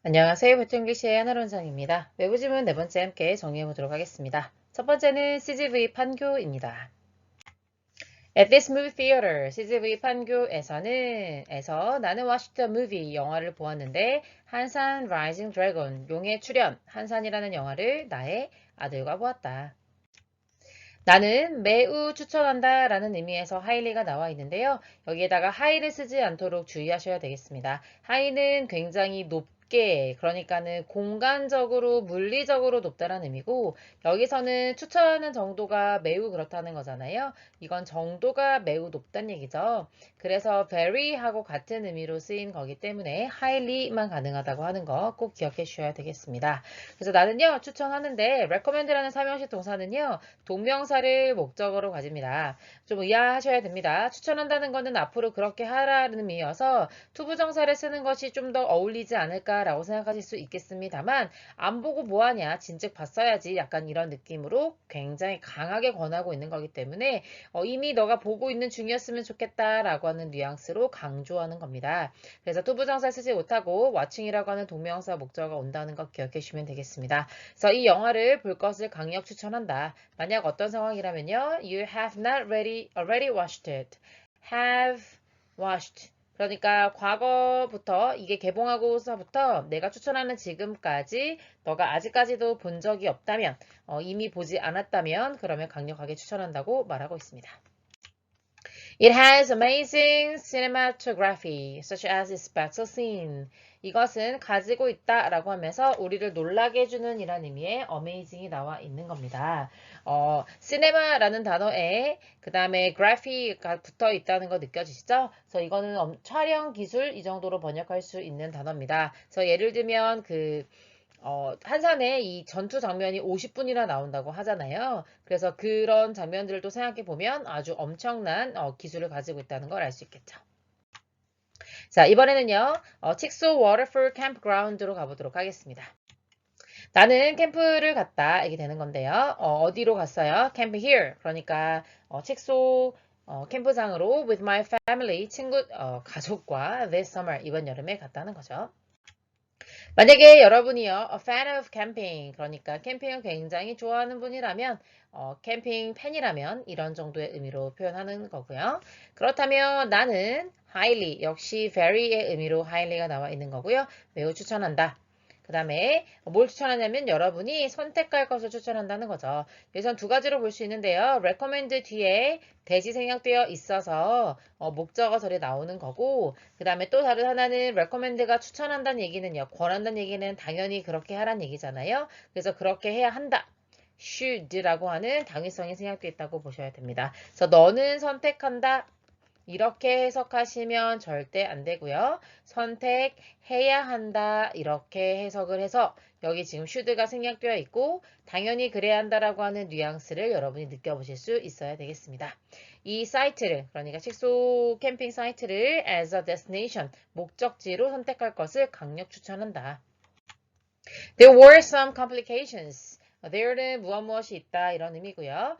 안녕하세요. 보통글씨의 하나론상입니다. 외부지문 네 번째 함께 정리해보도록 하겠습니다. 첫 번째는 CGV 판교입니다. At this movie theater, CGV 판교에서 나는 watched the movie 영화를 보았는데 한산 Rising Dragon 용의 출현 한산이라는 영화를 나의 아들과 보았다. 나는 매우 추천한다 라는 의미에서 highly가 나와 있는데요. 여기에다가 high를 쓰지 않도록 주의하셔야 되겠습니다. high는 굉장히 높게 그러니까는 공간적으로 물리적으로 높다라는 의미고 여기서는 추천하는 정도가 매우 그렇다는 거잖아요. 이건 정도가 매우 높다는 얘기죠. 그래서 very 하고 같은 의미로 쓰인 거기 때문에 highly만 가능하다고 하는 거 꼭 기억해 주셔야 되겠습니다. 그래서 나는요 추천하는데 recommend라는 삼형식 동사는요 동명사를 목적어로 가집니다. 좀 의아하셔야 됩니다. 추천한다는 것은 앞으로 그렇게 하라는 의미여서 투부정사를 쓰는 것이 좀 더 어울리지 않을까라고 생각하실 수 있겠습니다만 안 보고 뭐하냐 진즉 봤어야지 약간 이런 느낌으로 굉장히 강하게 권하고 있는 거기 때문에 이미 너가 보고 있는 중이었으면 좋겠다라고 하는 뉘앙스로 강조하는 겁니다. 그래서 투부정사 쓰지 못하고 watching이라고 하는 동명사 목적어가 온다는 거 기억해 주시면 되겠습니다. 그래서 이 영화를 볼 것을 강력 추천한다. 만약 어떤 상황이라면요. You have not already watched it. have watched. 그러니까 과거부터 이게 개봉하고서부터 내가 추천하는 지금까지 너가 아직까지도 본 적이 없다면 이미 보지 않았다면 그러면 강력하게 추천한다고 말하고 있습니다. It has amazing cinematography, such as its battle scene. 이것은 가지고 있다라고 하면서 우리를 놀라게 해주는 이란 의미의 amazing이 나와 있는 겁니다. cinema라는 단어에 그 다음에 graphic가 붙어 있다는 거 느껴지시죠? 그래서 이거는 촬영 기술 이 정도로 번역할 수 있는 단어입니다. 그래서 예를 들면 한산에 이 전투 장면이 50분이나 나온다고 하잖아요. 그래서 그런 장면들도 생각해 보면 아주 엄청난 기술을 가지고 있다는 걸 알 수 있겠죠. 자, 이번에는요, 칙소 워터풀 캠프그라운드로 가보도록 하겠습니다. 나는 캠프를 갔다 이게 되는 건데요. 어디로 갔어요? 캠프 here. 그러니까 칙소 캠프장으로 with my family 가족과 this summer 이번 여름에 갔다는 거죠. 만약에 여러분이요, a fan of camping, 그러니까 캠핑을 굉장히 좋아하는 분이라면, 캠핑 팬이라면 이런 정도의 의미로 표현하는 거고요. 그렇다면 나는 highly, 역시 very의 의미로 highly가 나와 있는 거고요. 매우 추천한다. 그 다음에 뭘 추천하냐면 여러분이 선택할 것을 추천한다는 거죠. 여기선 두 가지로 볼 수 있는데요. recommend 뒤에 대시 생략되어 있어서 목적어설이 나오는 거고 그 다음에 또 다른 하나는 recommend가 추천한다는 얘기는요. 권한다는 얘기는 당연히 그렇게 하라는 얘기잖아요. 그래서 그렇게 해야 한다. should라고 하는 당위성이 생략되어 있다고 보셔야 됩니다. 그래서 너는 선택한다. 이렇게 해석하시면 절대 안 되고요. 선택해야 한다. 이렇게 해석을 해서 여기 지금 should가 생략되어 있고 당연히 그래야 한다라고 하는 뉘앙스를 여러분이 느껴보실 수 있어야 되겠습니다. 이 사이트를 그러니까 식소 캠핑 사이트를 as a destination 목적지로 선택할 것을 강력 추천한다. There were some complications. there는 무엇이 있다 이런 의미고요.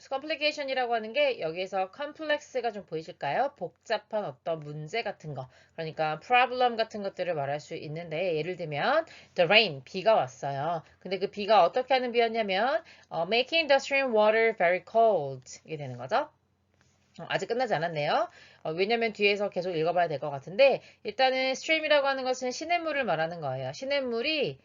complication이라고 하는 게 여기에서 complex가 좀 보이실까요? 복잡한 어떤 문제 같은 거. 그러니까 problem 같은 것들을 말할 수 있는데 예를 들면 the rain, 비가 왔어요. 근데 그 비가 어떻게 하는 비였냐면 making the stream water very cold 이게 되는 거죠. 아직 끝나지 않았네요. 왜냐면 뒤에서 계속 읽어봐야 될 것 같은데 일단은 stream이라고 하는 것은 시냇물을 말하는 거예요. 시냇물이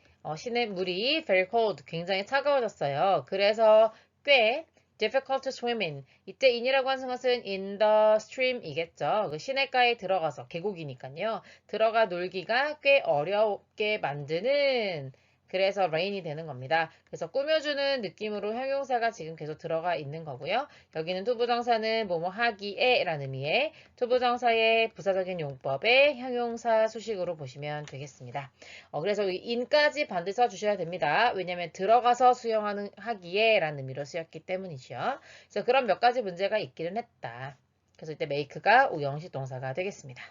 very cold, 굉장히 차가워졌어요. 그래서 꽤 difficult to swim in. 이때 in이라고 하는 것은 in the stream이겠죠. 그 시냇가에 들어가서 계곡이니까요. 들어가 놀기가 꽤 어렵게 만드는 그래서 rain이 되는 겁니다. 그래서 꾸며주는 느낌으로 형용사가 지금 계속 들어가 있는 거고요. 여기는 투부정사는 뭐뭐 하기에 라는 의미의 투부정사의 부사적인 용법의 형용사 수식으로 보시면 되겠습니다. 그래서 이 in까지 반드시 써주셔야 됩니다. 왜냐하면 들어가서 수영하는 하기에 라는 의미로 쓰였기 때문이죠. 그래서 그런 몇 가지 문제가 있기는 했다. 그래서 이때 make가 우영식 동사가 되겠습니다.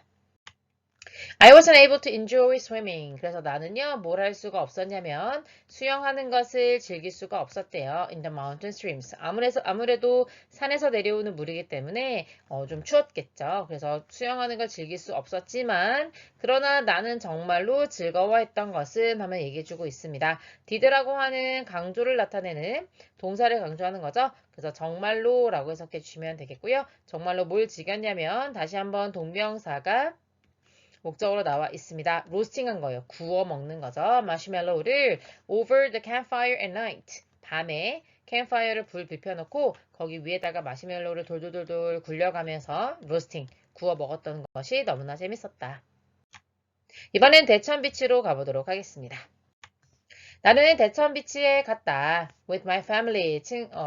I wasn't able to enjoy swimming. 그래서 나는요, 뭘 할 수가 없었냐면, 수영하는 것을 즐길 수가 없었대요. In the mountain streams. 아무래도 산에서 내려오는 물이기 때문에, 좀 추웠겠죠. 그래서 수영하는 걸 즐길 수 없었지만, 그러나 나는 정말로 즐거워했던 것은 하면 얘기해주고 있습니다. did라고 하는 강조를 나타내는 동사를 강조하는 거죠. 그래서 정말로 라고 해석해 주시면 되겠고요. 정말로 뭘 즐겼냐면, 다시 한번 동명사가 목적으로 나와 있습니다. 로스팅한 거예요. 구워 먹는 거죠. 마시멜로우를 over the campfire at night. 밤에 캠파이어를 불 비펴놓고 거기 위에다가 마시멜로우를 돌돌돌돌 굴려가면서 로스팅, 구워 먹었던 것이 너무나 재밌었다. 이번엔 대천비치로 가보도록 하겠습니다. 나는 대천비치에 갔다. With my family.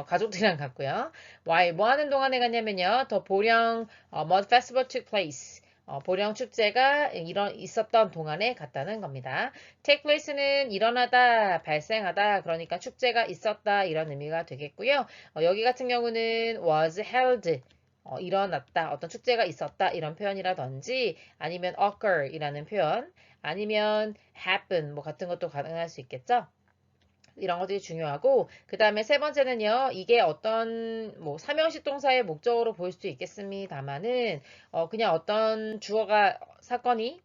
가족들이랑 갔고요. Why? 뭐 하는 동안에 갔냐면요. 더 보령 Mud Festival took place. 보령 축제가 있었던 동안에 갔다는 겁니다. take place는 일어나다, 발생하다, 그러니까 축제가 있었다 이런 의미가 되겠고요. 여기 같은 경우는 was held, 일어났다, 어떤 축제가 있었다 이런 표현이라든지 아니면 occur 이라는 표현, 아니면 happen 뭐 같은 것도 가능할 수 있겠죠. 이런 것들이 중요하고 그 다음에 세 번째는요. 이게 어떤 뭐 삼형식 동사의 목적으로 보일 수도 있겠습니다만은 그냥 어떤 주어가 사건이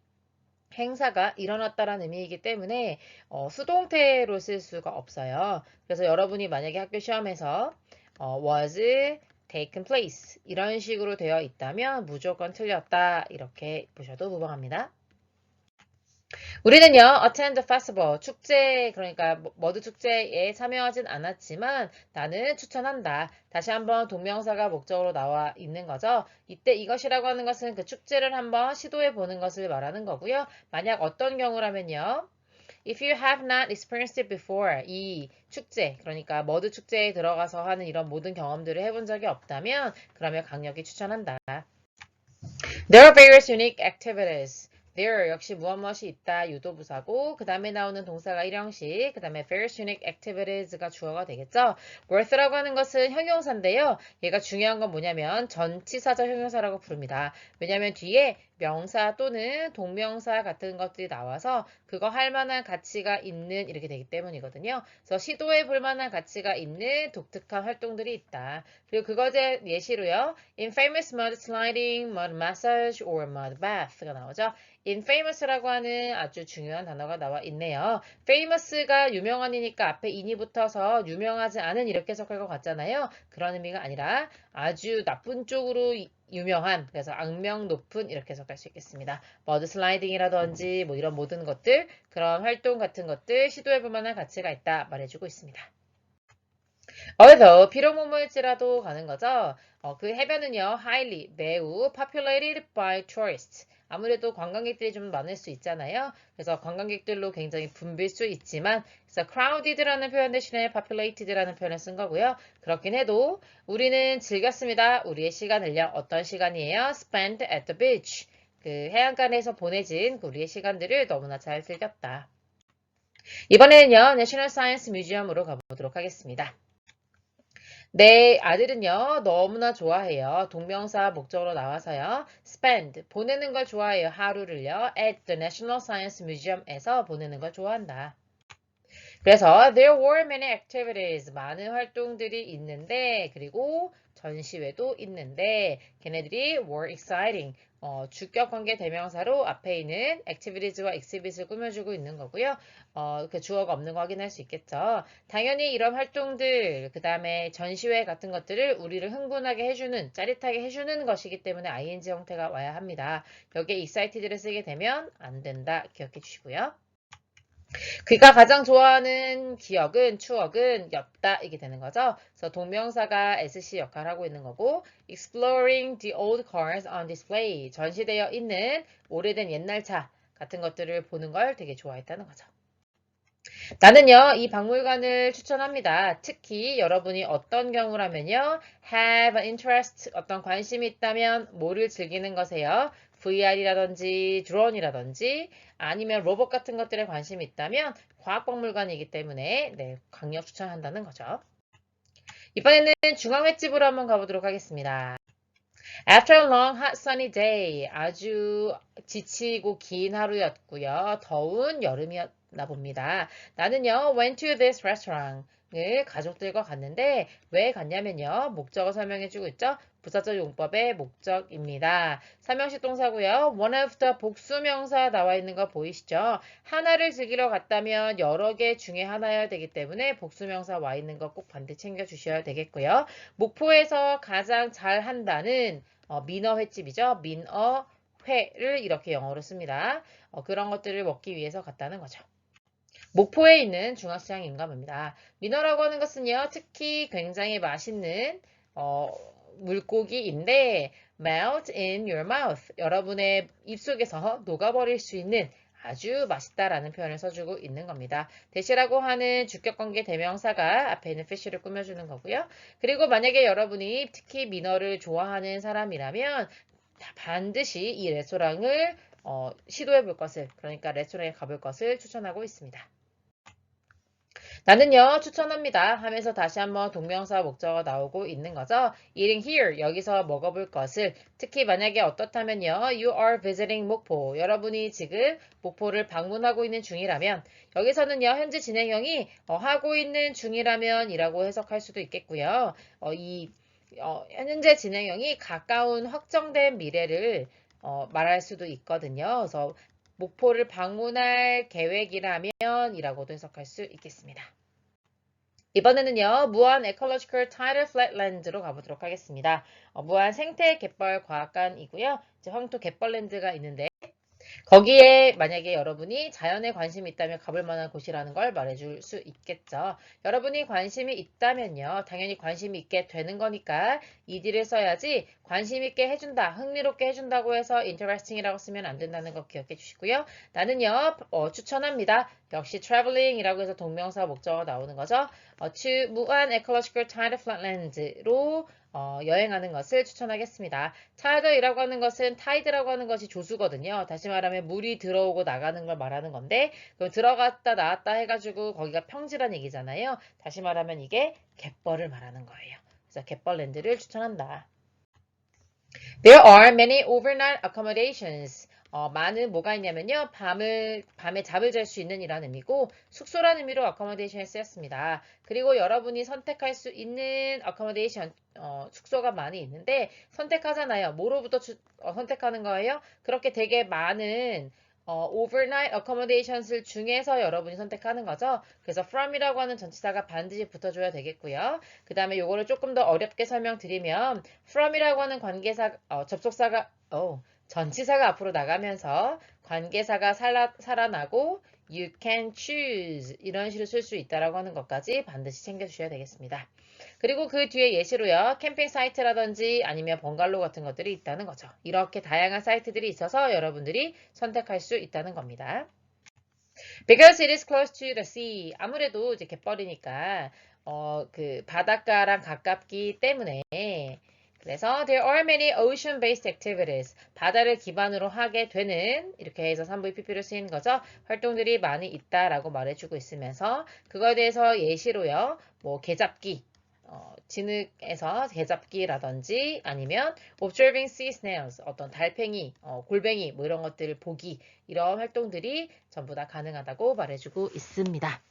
행사가 일어났다라는 의미이기 때문에 수동태로 쓸 수가 없어요. 그래서 여러분이 만약에 학교 시험에서 was taken place 이런 식으로 되어 있다면 무조건 틀렸다 이렇게 보셔도 무방합니다. 우리는요, attend the festival, 축제, 그러니까 머드 축제에 참여하진 않았지만 나는 추천한다. 다시 한번 동명사가 목적으로 나와 있는 거죠. 이때 이것이라고 하는 것은 그 축제를 한번 시도해 보는 것을 말하는 거고요. 만약 어떤 경우라면요. If you have not experienced it before, 이 축제, 그러니까 머드 축제에 들어가서 하는 이런 모든 경험들을 해본 적이 없다면 그러면 강력히 추천한다. There are various unique activities. There 역시 무엇이 있다 유도부사고 그 다음에 나오는 동사가 일형식 그 다음에 various unique activities가 주어가 되겠죠. worth라고 하는 것은 형용사인데요. 얘가 중요한 건 뭐냐면 전치사적 형용사라고 부릅니다. 왜냐하면 뒤에 명사 또는 동명사 같은 것들이 나와서 그거 할 만한 가치가 있는 이렇게 되기 때문이거든요. 그래서 시도해 볼 만한 가치가 있는 독특한 활동들이 있다. 그리고 그것의 예시로요. Infamous mud sliding, mud massage, or mud bath가 나오죠. infamous라고 하는 아주 중요한 단어가 나와 있네요. famous가 유명한이니까 앞에 in이 붙어서 유명하지 않은 이렇게 해석할 것 같잖아요. 그런 의미가 아니라 아주 나쁜 쪽으로 유명한, 그래서 악명 높은 이렇게 해석할 수 있겠습니다. 머드 슬라이딩이라든지 뭐 이런 모든 것들, 그런 활동 같은 것들 시도해볼 만한 가치가 있다 말해주고 있습니다. although 비록 뭐뭐일지라도 가는 거죠. 그 해변은요, highly 매우 populated by tourists. 아무래도 관광객들이 좀 많을 수 있잖아요. 그래서 관광객들로 굉장히 붐빌 수 있지만, 그래서 crowded라는 표현 대신에 populated라는 표현을 쓴 거고요. 그렇긴 해도 우리는 즐겼습니다. 우리의 시간을요. 어떤 시간이에요? spent at the beach. 그 해안가에서 보내진 우리의 시간들을 너무나 잘 즐겼다. 이번에는요, National Science Museum으로 가보도록 하겠습니다. 내 아들은요, 너무나 좋아해요. 동명사 목적으로 나와서요. spend, 보내는 걸 좋아해요. 하루를요. at the National Science Museum에서 보내는 걸 좋아한다. 그래서 there were many activities, 많은 활동들이 있는데, 그리고 전시회도 있는데, 걔네들이 were exciting, 주격관계 대명사로 앞에 있는 activities와 exhibit을 꾸며주고 있는 거고요. 그 주어가 없는 거 확인할 수 있겠죠. 당연히 이런 활동들, 그 다음에 전시회 같은 것들을 우리를 흥분하게 해주는, 짜릿하게 해주는 것이기 때문에 ing 형태가 와야 합니다. 여기에 excited를 쓰게 되면 안 된다. 기억해 주시고요. 그가 가장 좋아하는 기억은, 추억은 였다 이게 되는 거죠. 그래서 동명사가 SC 역할을 하고 있는 거고 exploring the old cars on display, 전시되어 있는 오래된 옛날 차 같은 것들을 보는 걸 되게 좋아했다는 거죠. 나는요, 이 박물관을 추천합니다. 특히 여러분이 어떤 경우라면요, have an interest, 어떤 관심이 있다면 뭐를 즐기는 것에요? VR이라든지 드론이라든지 아니면 로봇 같은 것들에 관심이 있다면 과학박물관이기 때문에 네, 강력 추천한다는 거죠. 이번에는 중앙 횟집으로 한번 가보도록 하겠습니다. After a long hot sunny day, 아주 지치고 긴 하루였고요. 더운 여름이었나 봅니다. 나는요, went to this restaurant. 을 가족들과 갔는데 왜 갔냐면요. 목적을 설명해주고 있죠. 부사절 용법의 목적입니다. 삼형식 동사고요. one of the 복수명사 나와 있는 거 보이시죠? 하나를 즐기러 갔다면 여러 개 중에 하나여야 되기 때문에 복수명사 와 있는 거 꼭 반드시 챙겨주셔야 되겠고요. 목포에서 가장 잘한다는 민어 횟집이죠. 민어 회를 이렇게 영어로 씁니다. 그런 것들을 먹기 위해서 갔다는 거죠. 목포에 있는 중앙시장 임감입니다. 민어라고 하는 것은요, 특히 굉장히 맛있는 물고기인데 melt in your mouth, 여러분의 입속에서 녹아버릴 수 있는 아주 맛있다라는 표현을 써주고 있는 겁니다. 대시라고 하는 주격관계 대명사가 앞에 있는 fish를 꾸며주는 거고요. 그리고 만약에 여러분이 특히 민어를 좋아하는 사람이라면 반드시 이 레스토랑을 시도해 볼 것을, 그러니까 레스토랑에 가볼 것을 추천하고 있습니다. 나는요, 추천합니다 하면서 다시 한번 동명사 목적어가 나오고 있는 거죠. eating here, 여기서 먹어볼 것을. 특히 만약에 어떻다면요, you are visiting 목포. 여러분이 지금 목포를 방문하고 있는 중이라면, 여기서는요, 현재 진행형이 하고 있는 중이라면 이라고 해석할 수도 있겠고요. 현재 진행형이 가까운 확정된 미래를 말할 수도 있거든요. 그래서 목포를 방문할 계획이라면 이라고도 해석할 수 있겠습니다. 이번에는요, 무한 에컬로지컬 타이틀 플랫랜드로 가보도록 하겠습니다. 무한 생태 갯벌 과학관이고요. 이제 황토 갯벌랜드가 있는데 거기에 만약에 여러분이 자연에 관심이 있다면 가볼 만한 곳이라는 걸 말해줄 수 있겠죠. 여러분이 관심이 있다면요. 당연히 관심이 있게 되는 거니까 ed를 써야지 관심 있게 해준다, 흥미롭게 해준다고 해서 interesting이라고 쓰면 안 된다는 거 기억해 주시고요. 나는요. 추천합니다. 역시 traveling이라고 해서 동명사 목적어가 나오는 거죠. to 무한 ecological tide flatlands로 여행하는 것을 추천하겠습니다. tide이라고 하는 것은 tide라고 하는 것이 조수거든요. 다시 말하면 물이 들어오고 나가는 걸 말하는 건데 그럼 들어갔다 나왔다 해가지고 거기가 평지란 얘기잖아요. 다시 말하면 이게 갯벌을 말하는 거예요. 그래서 갯벌랜드를 추천한다. There are many overnight accommodations. 많은 뭐가 있냐면요. 밤에 잠을 잘 수 있는 이라는 의미고, 숙소라는 의미로 accommodation에 쓰였습니다. 그리고 여러분이 선택할 수 있는 accommodation, 숙소가 많이 있는데, 선택하잖아요. 뭐로부터 선택하는 거예요? 그렇게 되게 많은 overnight accommodations 중에서 여러분이 선택하는 거죠. 그래서 from이라고 하는 전치사가 반드시 붙어줘야 되겠고요. 그 다음에 요거를 조금 더 어렵게 설명드리면 from이라고 하는 관계사, 접속사가, 전치사가 앞으로 나가면서 관계사가 살아나고 you can choose 이런 식으로 쓸 수 있다라고 하는 것까지 반드시 챙겨주셔야 되겠습니다. 그리고 그 뒤에 예시로요. 캠핑 사이트라든지 아니면 번갈로 같은 것들이 있다는 거죠. 이렇게 다양한 사이트들이 있어서 여러분들이 선택할 수 있다는 겁니다. Because it is close to the sea. 아무래도 이제 갯벌이니까 그 바닷가랑 가깝기 때문에 그래서 there are many ocean-based activities. 바다를 기반으로 하게 되는 이렇게 해서 3부의 PP로 쓰이는 거죠. 활동들이 많이 있다라고 말해주고 있으면서 그거에 대해서 예시로요. 뭐 개잡기, 진흙에서 개잡기라든지 아니면 observing sea snails, 어떤 달팽이, 골뱅이 뭐 이런 것들을 보기 이런 활동들이 전부 다 가능하다고 말해주고 있습니다.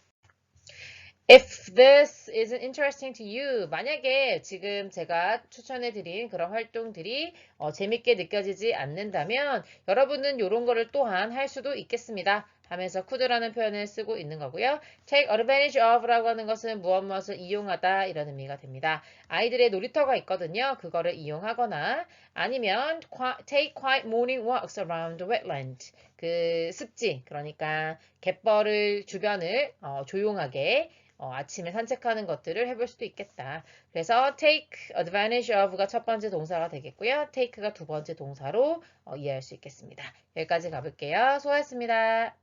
If this isn't interesting to you, 만약에 지금 제가 추천해드린 그런 활동들이 재밌게 느껴지지 않는다면 여러분은 이런 거를 또한 할 수도 있겠습니다. 하면서 could라는 표현을 쓰고 있는 거고요. take advantage of라고 하는 것은 무엇을 이용하다 이런 의미가 됩니다. 아이들의 놀이터가 있거든요. 그거를 이용하거나 아니면 take quiet morning walks around the wetland. 그 습지, 그러니까 갯벌을 주변을 조용하게 아침에 산책하는 것들을 해볼 수도 있겠다. 그래서 take advantage of가 첫 번째 동사가 되겠고요. take가 두 번째 동사로 이해할 수 있겠습니다. 여기까지 가볼게요. 수고하셨습니다.